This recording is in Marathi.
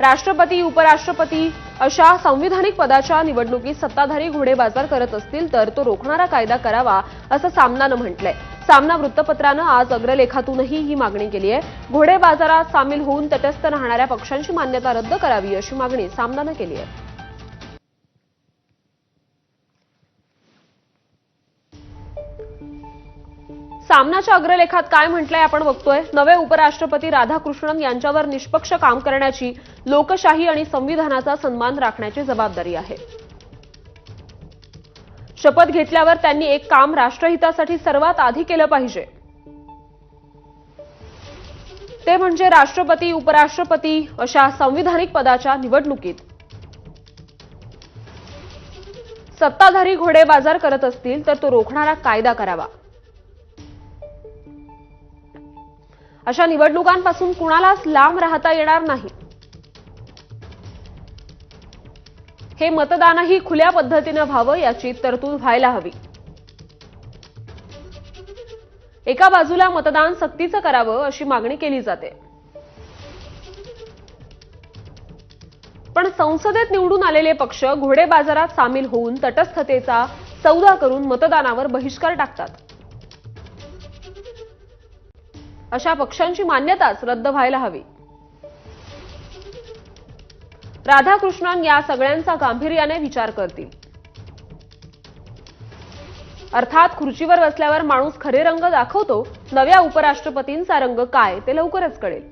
राष्ट्रपती उपराष्ट्रपती अशा संविधानिक पदाच्या निवडणुकीत सत्ताधारी घोडेबाजार करत असतील तर तो रोखणारा कायदा करावा असं सामनानं म्हटलंय। सामना वृत्तपत्रानं आज अग्रलेखातूनही ही मागणी केली आहे। घोडेबाजारात सामील होऊन तटस्थ राहणाऱ्या पक्षांची मान्यता रद्द करावी अशी मागणी सामनानं केली आहे। सामनाच्या अग्रलेखात काय म्हटलंय आपण बघतोय। नवे उपराष्ट्रपती राधाकृष्णन यांच्यावर निष्पक्ष काम करण्याची, लोकशाही आणि संविधानाचा सन्मान राखण्याची जबाबदारी आहे। शपथ घेतल्यावर त्यांनी एक काम राष्ट्रहितासाठी सर्वात आधी केलं पाहिजे, ते म्हणजे राष्ट्रपती उपराष्ट्रपती अशा संविधानिक पदाच्या निवडणुकीत सत्ताधारी घोडेबाजार करत असतील तर तो रोखणारा कायदा करावा। अशा निवडणुकांपासून कुणालाच लांब राहता येणार नाही। हे मतदानही खुल्या पद्धतीने व्हावं याची तरतूद व्हायला हवी। एका बाजूला मतदान सक्तीचं करावं अशी मागणी केली जाते, पण संसदेत निवडून आलेले पक्ष घोडेबाजारात सामील होऊन तटस्थतेचा सौदा करून मतदानावर बहिष्कार टाकतात। अशा पक्षांची मान्यताच रद्द व्हायला हवी। राधाकृष्णन या सगळ्यांचा गांभीर्याने विचार करतील। अर्थात खुर्चीवर बसल्यावर माणूस खरे रंग दाखवतो, नव्या उपराष्ट्रपतींचा रंग काय ते लवकरच कळेल।